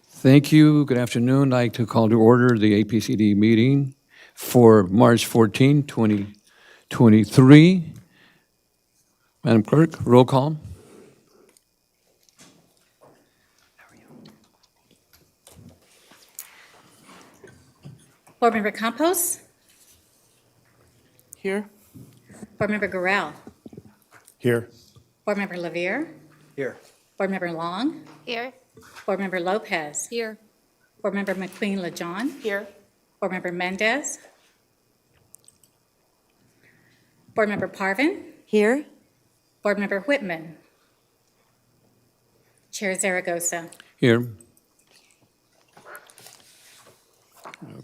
Thank you. Good afternoon. I'd like to call to order the APCD meeting for March 14, 2023. Madam Clerk, roll call. Board Member Campos, Here. Board Member Garrell, Here. Board Member Lavier, Here. Board Member Long, Here. Board Member Lopez, Here. Board Member McQueen LeJohn, Here. Board Member Mendez, Board Member Parvin, Here. Board Member Whitman, Chair Zaragoza. Here.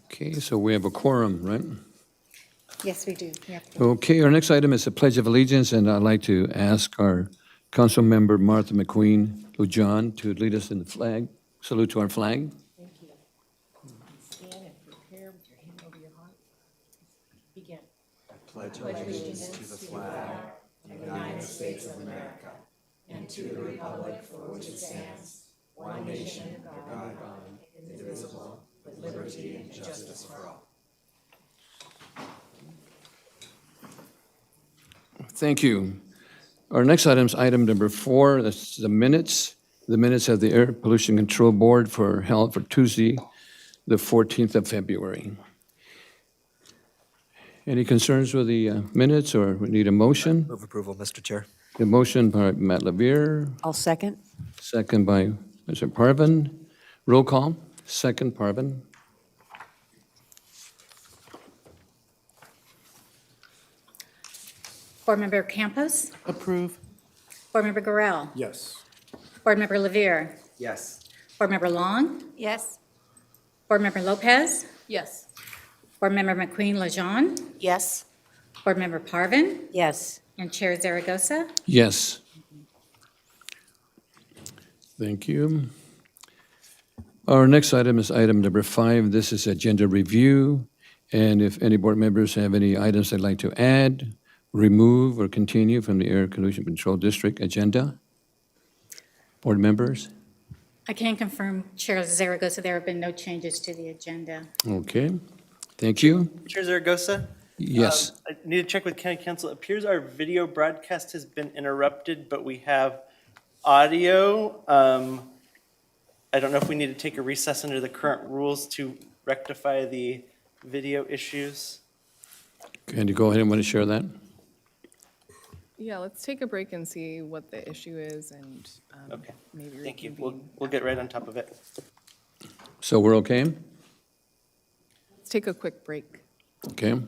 Okay, so we have a quorum, right? Yes, we do. We have to- Okay, our next item is the Pledge of Allegiance, and I'd like to ask our council member Martha McQueen LeJohn to lead us in the flag, salute to our flag. Thank you. Our next item is item number 4, that's the minutes. The minutes of the Air Pollution Control Board held for Tuesday, the 14th of February. Any concerns with the minutes, or we need a motion? Move approval, Mr. Chair. The motion by Matt Lavier, I'll second. second by Mr. Parvin. Roll call, second Parvin. Board Member Campos, Approve. Board Member Garrell, Yes. Board Member Lavier, Yes. Board Member Long, Yes. Board Member Lopez, Yes. Board Member McQueen LeJohn, Yes. Board Member Parvin, Yes. and Chair Zaragoza. Yes. Thank you. Our next item is item number 5. This is agenda review. And if any board members have any items they'd like to add, remove, or continue from the Air Pollution Control District agenda? Board members? I can confirm, Chair Zaragoza, there have been no changes to the agenda. Okay, thank you. Chair Zaragoza? Yes, I need to check with county council. It appears our video broadcast has been interrupted, but we have audio. I don't know if we need to take a recess under the current rules to rectify the video issues. can you go ahead and want to share that? Yeah, let's take a break and see what the issue is and Okay, maybe thank you. reconvene. We'll get right on top of it. So we're okay? Let's take a quick break. Okay.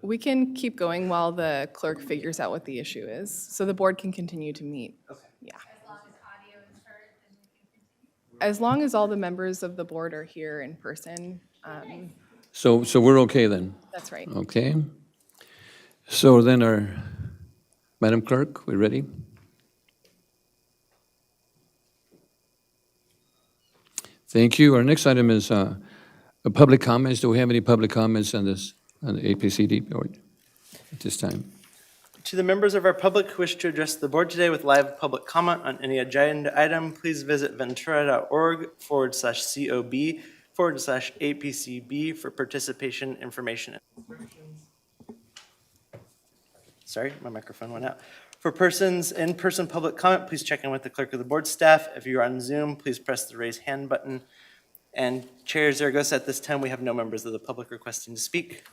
We can keep going while the clerk figures out what the issue is, so the board can continue to meet. Okay. Yeah. As long as all the members of the board are here in person, So we're okay then? that's right. Okay. So then Madam Clerk, we ready? Thank you. Our next item is public comments. Do we have any public comments on this, on the APCD board at this time? To the members of our public who wish to address the board today with live public comment on any agenda item, please visit ventura.org/COB/APCB for participation information. Sorry, my microphone went out. For persons in-person public comment, please check in with the clerk of the board staff. If you're on Zoom, please press the raise hand button. And Chair Zaragoza, at this time, we have no members of the public requesting to speak.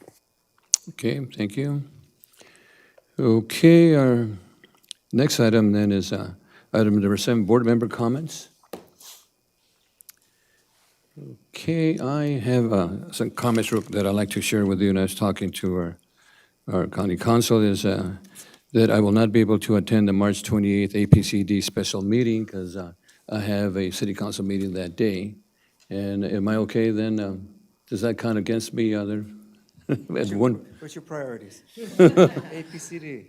Okay, thank you. Okay, our next item then is item number 7, board member comments. Okay, I have some comments that I'd like to share with you, and I was talking to our county council, is that I will not be able to attend the March 28th APCD special meeting because I have a city council meeting that day. And am I okay then? Does that count against me? Other at one? What's your priorities? APCD.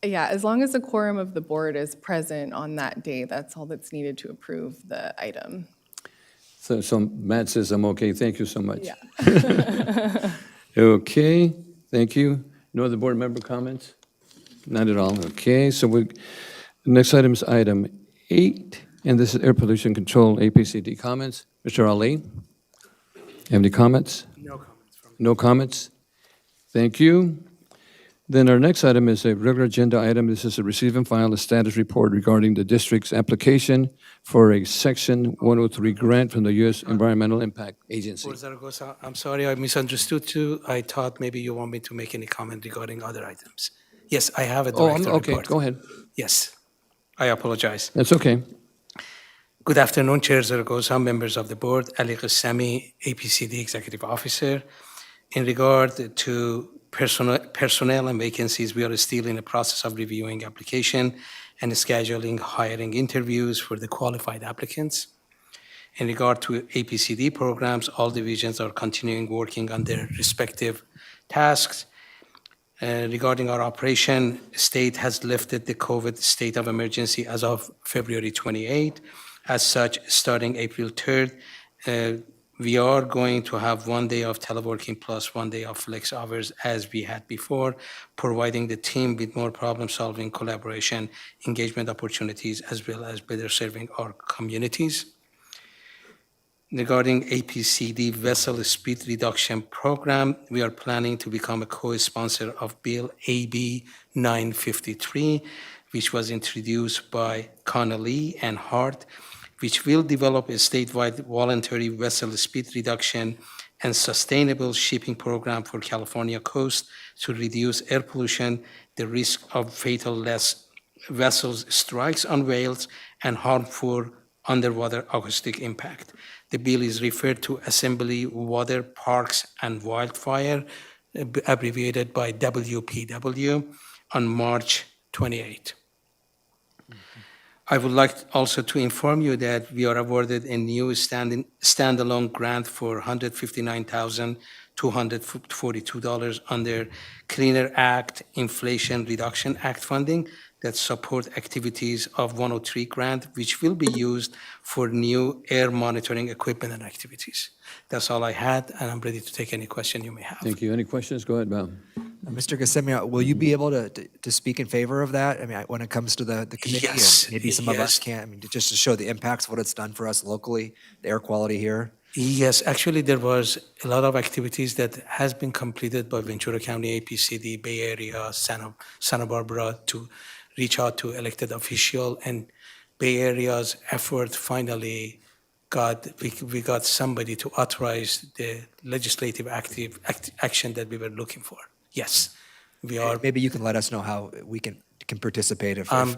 Yeah, as long as the quorum of the board is present on that day, that's all that's needed to approve the item. So Matt says I'm okay. Thank you so much. Yeah. Okay, thank you. No other board member comments? Not at all. Okay, so next item is item 8, and this is air pollution control, APCD comments. Mr. Ali, have any comments? No comments from me. No comments? Thank you. Then our next item is a regular agenda item. This is a receive and file a status report regarding the district's application for a Section 103 grant from the U.S. Environmental Impact Agency. Board Zaragoza, I'm sorry, I misunderstood you. I thought maybe you want me to make any comment regarding other items. Yes, I have a Oh, director okay, report. go ahead. Yes, I apologize. That's okay. Good afternoon, Chair Zaragoza, members of the board, Ali Ghassemi, APCD Executive Officer. In regard to personnel and vacancies, we are still in the process of reviewing application and scheduling hiring interviews for the qualified applicants. In regard to APCD programs, all divisions are continuing working on their respective tasks. Regarding our operation, state has lifted the COVID state of emergency as of February 28. As such, starting April 3rd, we are going to have 1 day of teleworking plus 1 day of flex hours as we had before, providing the team with more problem-solving, collaboration, engagement opportunities, as well as better serving our communities. Regarding APCD vessel speed reduction program, we are planning to become a co-sponsor of Bill AB 953, which was introduced by Connolly and Hart, which will develop a statewide voluntary vessel speed reduction and sustainable shipping program for California coast to reduce air pollution, the risk of fatal vessels strikes on whales, and harmful underwater acoustic impact. The bill is referred to Assembly Water, Parks, and Wildfire, abbreviated by WPW, on March 28. I would like also to inform you that we are awarded a new standalone grant for $159,242 under Cleaner Act, Inflation Reduction Act funding that support activities of 103 grant, which will be used for new air monitoring equipment and activities. That's all I had, and I'm ready to take any question you may have. Thank you. Any questions? Go ahead, Bob. Mr. Ghassemi, will you be able to speak in favor of that? I mean, when it comes to the committee? Yes, And maybe some of us yes. can't, I mean, just to show the impacts of what it's done for us locally, the air quality here. Yes, actually, there was a lot of activities that has been completed by Ventura County APCD, Bay Area, Santa Barbara to reach out to elected official, and Bay Area's effort finally we got somebody to authorize the legislative action that we were looking for. Yes, we are. Maybe you can let us know how we can participate if As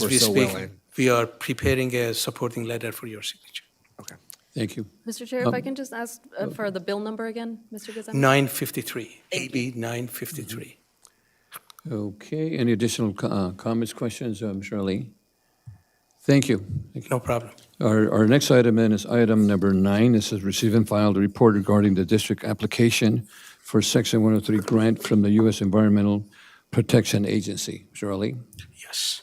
we're we so speak, willing. we are preparing a supporting letter for your signature. Okay. Thank you. Mr. Chair, if I can just ask for the bill number again, Mr. Ghassemi? 953, AB 953. Okay, any additional comments, questions, Shirley? Thank you. Thank you. No problem. Our next item then is item number 9. This is receive and file the report regarding the district application for Section 103 grant from the U.S. Environmental Protection Agency. Shirley? Yes.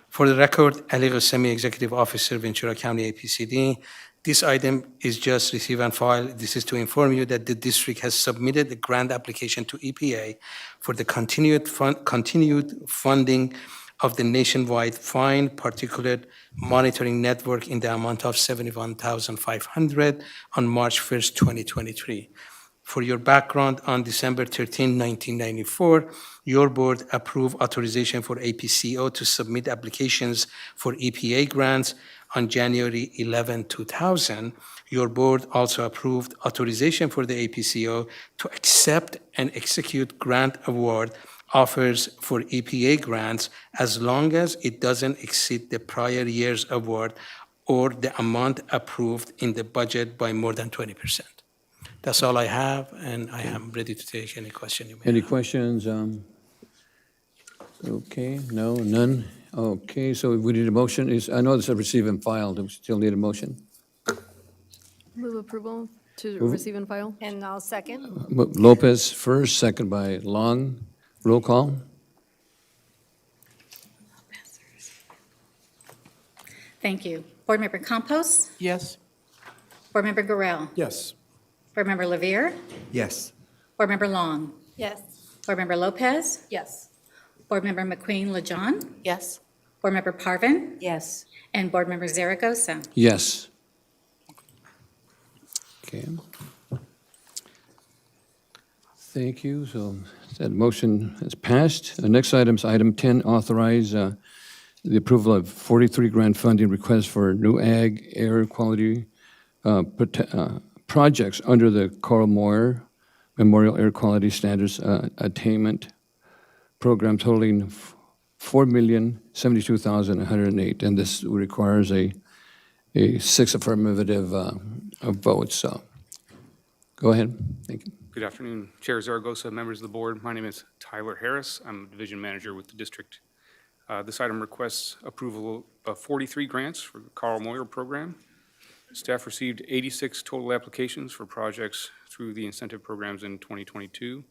For the record, Ali Ghassemi, Executive Officer, Ventura County APCD. This item is just receive and file. This is to inform you that the district has submitted a grant application to EPA for the continued funding of the nationwide fine particulate monitoring network in the amount of $71,500 on March 1st, 2023. For your background, on December 13, 1994, your board approved authorization for APCO to submit applications for EPA grants. On January 11, 2000, your board also approved authorization for the APCO to accept and execute grant award offers for EPA grants as long as it doesn't exceed the prior year's award or the amount approved in the budget by more than 20%. That's all I have, and I am ready to take any question you may Any have. questions? Okay, no, none. Okay, so we need a motion. I know this is receive and file. Do we still need a motion? Move approval to receive and file? And I'll second. Lopez first, second by Long. Roll call? Thank you. Board Member Campos? Yes. Board Member Gorell? Yes. Board Member Lavere? Yes. Board Member Long? Yes. Board Member Lopez? Yes. Board Member McQueen Lejean? Yes. Board Member Parvin? Yes. And Board Member Zaragoza. Yes. Okay. Thank you. So that motion has passed. The next item is item 10, authorize the approval of 43 grant funding request for new ag air quality projects under the Carl Moyer Memorial Air Quality Standards Attainment Program totaling $4,072,108. And this requires a 6 affirmative votes. So go ahead. Thank you. Good afternoon, Chair Zaragoza, members of the board. My name is Tyler Harris. I'm a division manager with the district. This item requests approval of 43 grants for the Carl Moyer program. Staff received 86 total applications for projects through the incentive programs in 2022.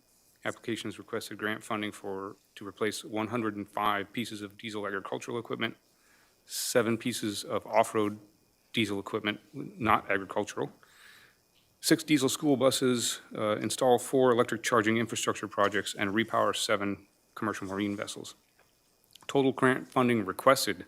Applications requested grant funding to replace 105 pieces of diesel agricultural equipment, 7 pieces of off-road diesel equipment, not agricultural, 6 diesel school buses, install 4 electric charging infrastructure projects, and repower 7 commercial marine vessels. Total grant funding requested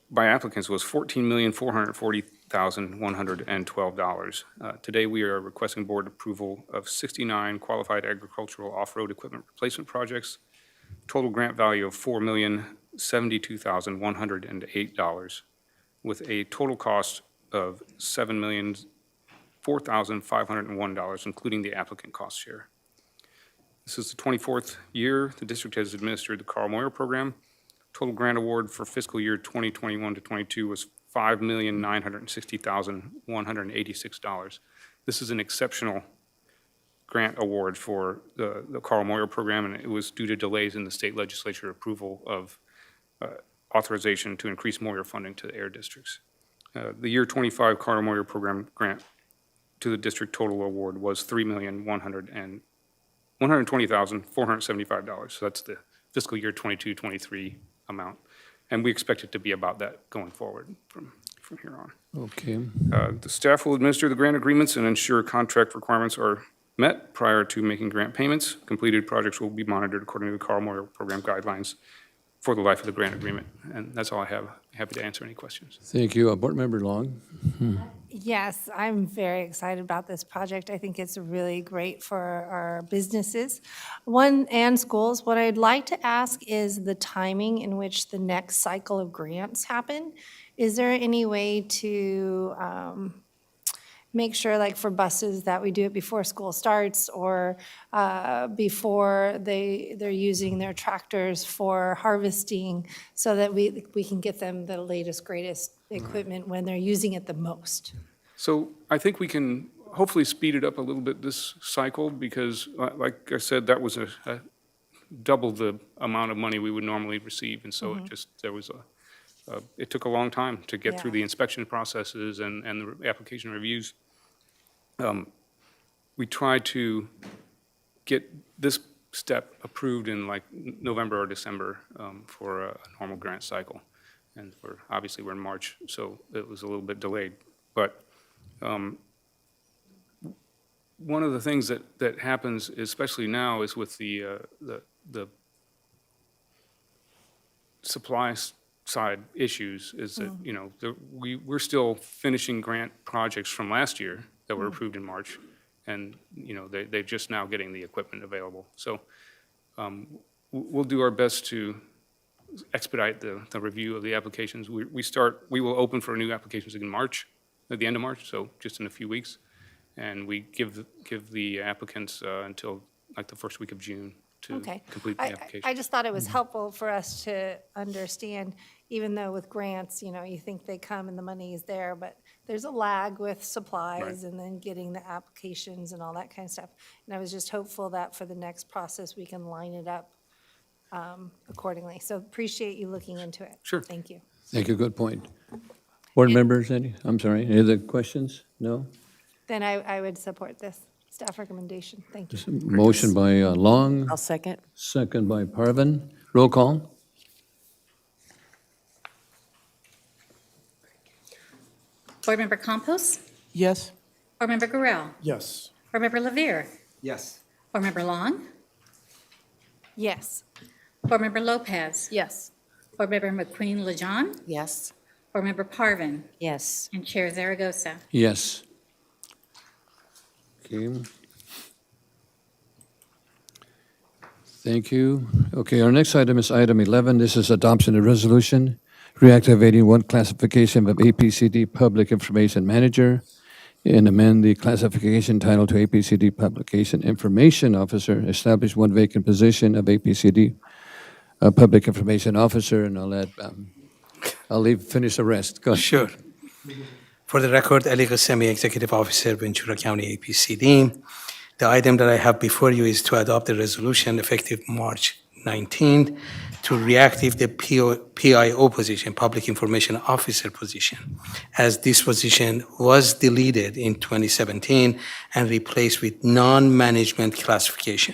by applicants was $14,440,112. Today, we are requesting board approval of 69 qualified agricultural off-road equipment replacement projects, total grant value of $4,072,108, with a total cost of $7,004,501, including the applicant cost share. This is the 24th year the district has administered the Carl Moyer program. Total grant award for fiscal year 2021 to 22 was $5,960,186. This is an exceptional grant award for the Carl Moyer program, and it was due to delays in the state legislature approval of authorization to increase Moyer funding to the air districts. The year 25 Carl Moyer program grant to the district total award was $120,475. So that's the fiscal year 22-23 amount. And we expect it to be about that going forward from here on. Okay. The staff will administer the grant agreements and ensure contract requirements are met prior to making grant payments. Completed projects will be monitored according to the Carl Moyer program guidelines for the life of the grant agreement. And that's all I have. Happy to answer any questions. Thank you. Board Member Long? Yes, I'm very excited about this project. I think it's really great for our businesses and schools. What I'd like to ask is the timing in which the next cycle of grants happen. Is there any way to make sure, like for buses, that we do it before school starts or before they're using their tractors for harvesting so that we can get them the latest, greatest equipment when they're using it the most? So I think we can hopefully speed it up a little bit this cycle because, like I said, that was a double the amount of money we would normally receive. And so it took a long time to get through the inspection processes and the application reviews. We tried to get this step approved in like November or December for a normal grant cycle. And obviously we're in March, so it was a little bit delayed. But one of the things that happens, especially now, is with the supply side issues, is that we're still finishing grant projects from last year that were approved in March, and they're just now getting the equipment available. So we'll do our best to expedite the review of the applications. We will open for new applications in March, at the end of March, so just in a few weeks, and we give the applicants until like the first week of June to complete the application. I just thought it was helpful for us to understand, even though with grants, you think they come and the money is there, but there's a lag with supplies and then getting the applications and all that kind of stuff. And I was just hopeful that for the next process, we can line it up accordingly. So appreciate you looking into it. Sure. Thank you. Thank you, good point. Board members, any other questions? No? Then I would support this staff recommendation. Thank you. Motion by Long, I'll second. second by Parvin. Roll call? Board Member Campos? Yes. Board Member Garel? Yes. Board Member Lavere? Yes. Board Member Long? Yes. Board Member Lopez? Yes. Board Member McQueen Lejean? Yes. Board Member Parvin? Yes. And Chair Zaragoza. Yes. Okay. Thank you. Okay, our next item is item 11. This is adoption of resolution reactivating one classification of APCD Public Information Manager and amend the classification title to APCD Publication Information Officer, establish one vacant position of APCD Public Information Officer, and finish the rest. Go ahead. Sure. For the record, Ali Ghasemi, Executive Officer, Ventura County APCD. The item that I have before you is to adopt a resolution effective March 19th to reactivate the PIO position, Public Information Officer position, as this position was deleted in 2017 and replaced with non-management classification.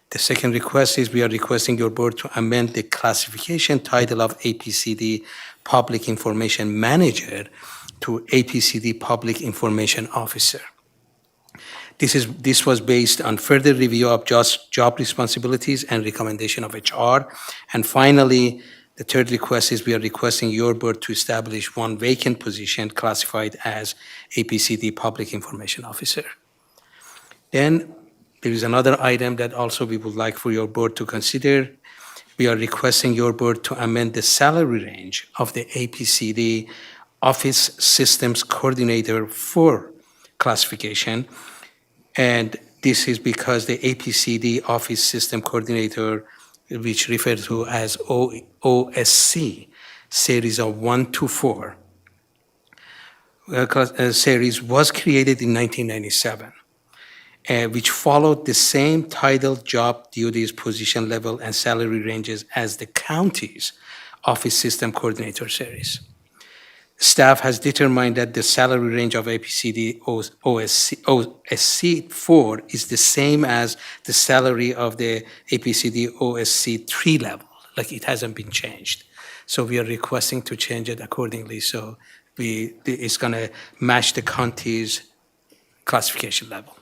The second request is we are requesting your board to amend the classification title of APCD Public Information Manager to APCD Public Information Officer. This was based on further review of job responsibilities and recommendation of HR. And finally, the third request is we are requesting your board to establish one vacant position classified as APCD Public Information Officer. Then there is another item that also we would like for your board to consider. We are requesting your board to amend the salary range of the APCD Office Systems Coordinator for classification. And this is because the APCD Office System Coordinator, which referred to as OSC, series of 1 to 4, series was created in 1997, which followed the same title, job duties, position level, and salary ranges as the county's Office System Coordinator series. Staff has determined that the salary range of APCD OSC 4 is the same as the salary of the APCD OSC 3 level, like it hasn't been changed. So we are requesting to change it accordingly, so it's going to match the county's classification level.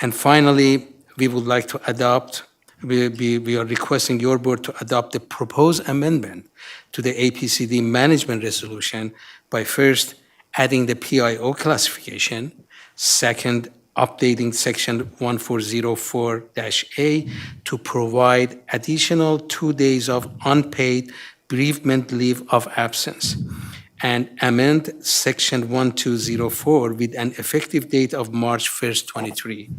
And finally, we would like to adopt, we are requesting your board to adopt the proposed amendment to the APCD management resolution by first adding the PIO classification, second, updating section 1404-A to provide additional 2 days of unpaid bereavement leave of absence, and amend section 1204 with an effective date of March 1st, 23.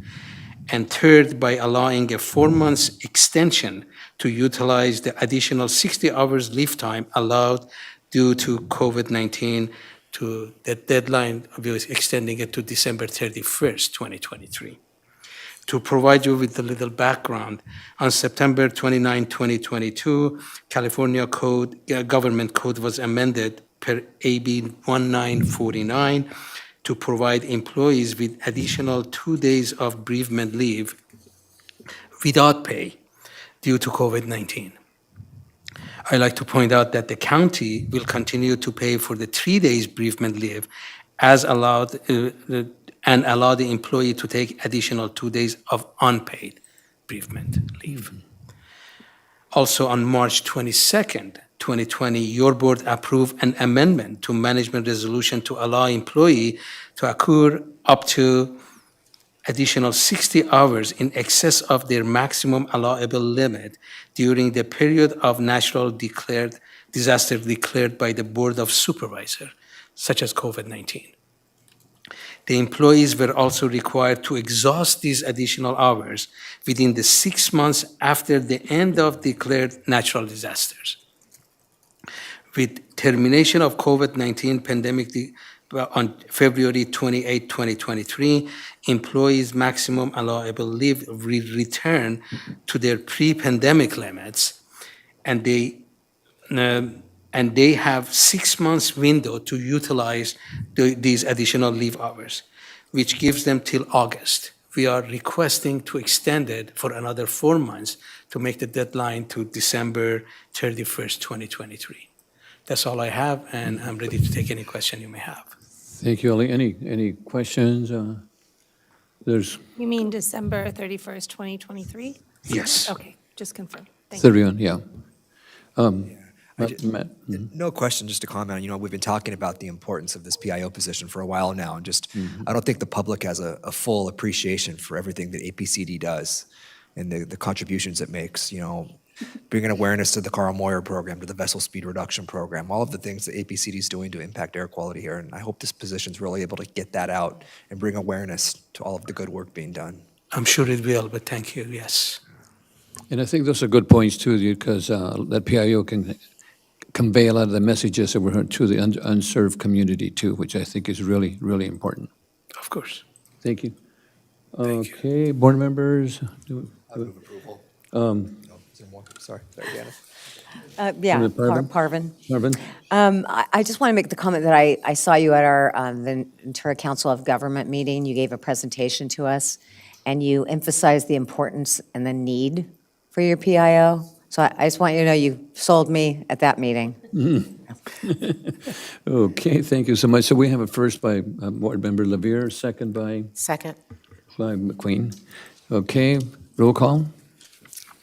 And third, by allowing a 4 months extension to utilize the additional 60 hours leave time allowed due to COVID-19 to the deadline of extending it to December 31st, 2023. To provide you with a little background, on September 29, 2022, California Government Code was amended per AB 1949 to provide employees with additional 2 days of bereavement leave without pay due to COVID-19. I'd like to point out that the county will continue to pay for the 3 days bereavement leave as allowed, and allow the employee to take additional 2 days of unpaid bereavement leave. Also, on March 22nd, 2020, your board approved an amendment to management resolution to allow employee to accrue up to additional 60 hours in excess of their maximum allowable limit during the period of natural disaster declared by the Board of Supervisors, such as COVID-19. The employees were also required to exhaust these additional hours within the 6 months after the end of declared natural disasters. With termination of COVID-19 on February 28, 2023, employees' maximum allowable leave will return to their pre-pandemic limits, and they have 6 months window to utilize these additional leave hours, which gives them till August. We are requesting to extend it for another 4 months to make the deadline to December 31st, 2023. That's all I have, and I'm ready to take any question you may have. Thank you, Ali. Any questions? There's You mean December 31st, 2023? Yes. Okay, just confirm. Thank you. Sirion, yeah. I ju- Matt? No question, just to comment, we've been talking about the importance of this PIO position for a while now, and just, I don't think the public has a full appreciation for everything that APCD does and the contributions it makes, bringing awareness to the Carl Moyer program, to the vessel speed reduction program, all of the things that APCD is doing to impact air quality here. And I hope this position's really able to get that out and bring awareness to all of the good work being done. I'm sure it will, but thank you, yes. And I think those are good points too, because that PIO can convey a lot of the messages that were heard to the unserved community too, which I think is really, really important. Of course. Thank you. Thank you. Okay, board members? Sorry, Diana. Yeah, Parvin? Parvin. Marvin? I just want to make the comment that I saw you at our Ventura Council of Government meeting. You gave a presentation to us, and you emphasized the importance and the need for your PIO. So I just want you to know you sold me at that meeting. Okay, thank you so much. So we have a first by Board Member Lavere, second by Second. McQueen. Okay, roll call.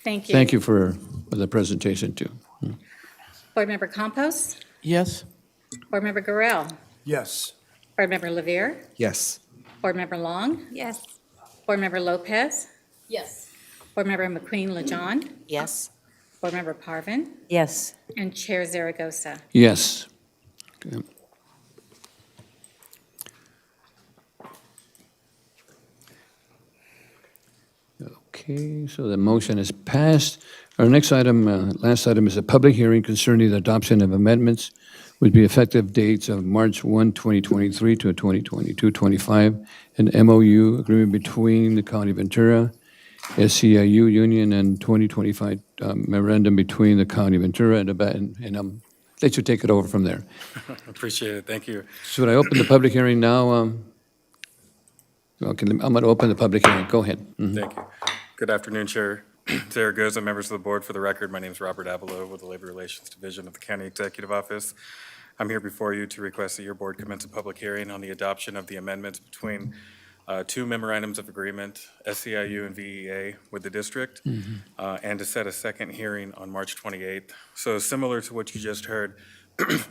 Thank you. Thank you for the presentation too. Board Member Campos, Yes. Board Member Garrell, Yes. Board Member Lavere, Yes. Board Member Long, Yes. Board Member Lopez, Yes. Board Member McQueen Lejean, Yes. Board Member Parvin, Yes. and Chair Zaragoza. Yes. Okay. Okay, so the motion is passed. Our next item, last item, is a public hearing concerning the adoption of amendments would be effective dates of March 1, 2023 to 2022-25, an MOU agreement between the County of Ventura, SCIU Union, and 2025 memorandum between the County of Ventura and let you take it over from there. Appreciate it. Thank you. Should I open the public hearing now? Okay, I'm going to open the public hearing. Go ahead. Mhm. Thank you. Good afternoon, Chair Zaragoza, members of the board. For the record, my name is Robert Avalo with the Labor Relations Division of the County Executive Office. I'm here before you to request that your board commence a public hearing on the adoption of the amendments between two memorandums of agreement, SCIU and VEA, with the district, and to set a second hearing on March 28th. So similar to what you just heard,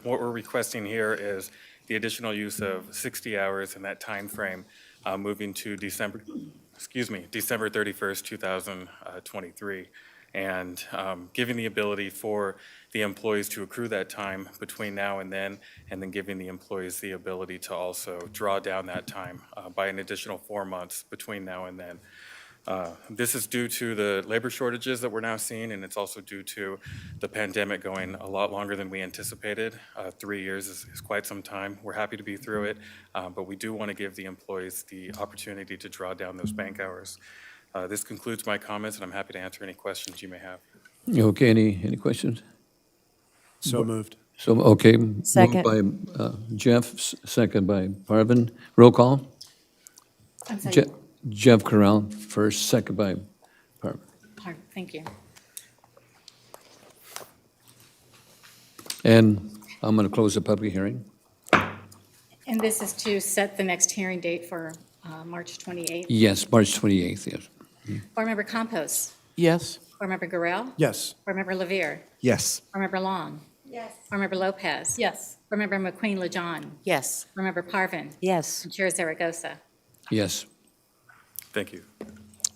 what we're requesting here is the additional use of 60 hours in that time frame, moving to December 31st, 2023, and giving the ability for the employees to accrue that time between now and then giving the employees the ability to also draw down that time by an additional 4 months between now and then. This is due to the labor shortages that we're now seeing, and it's also due to the pandemic going a lot longer than we anticipated. 3 years is quite some time. We're happy to be through it, but we do want to give the employees the opportunity to draw down those bank hours. This concludes my comments, and I'm happy to answer any questions you may have. Okay, any questions? So moved. So, okay. moved Second. by Jeff, second by Parvin. Roll call. I'm sorry, Jeff Corral first, second by Parvin. Thank you. And I'm going to close the public hearing. And this is to set the next hearing date for March 28th. Yes, March 28th, yes. Board Member Campos, Yes. Board Member Garrell, Yes. Board Member Lavere, Yes. Board Member Long, Yes. Board Member Lopez. Yes. Board Member McQueen Lejean, Yes. Board Member Parvin, Yes. and Chair Zaragoza. Yes, Thank you.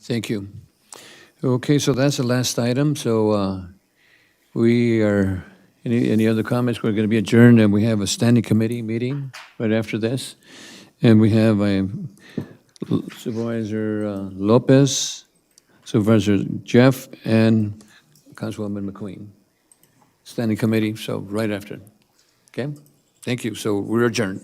thank you. Okay, so that's the last item. So we are, any other comments? We're going to be adjourned, and we have a standing committee meeting right after this. And we have Supervisor Lopez, Supervisor Jeff, and Councilwoman McQueen. Standing committee, so right after. Okay? Thank you. So we're adjourned.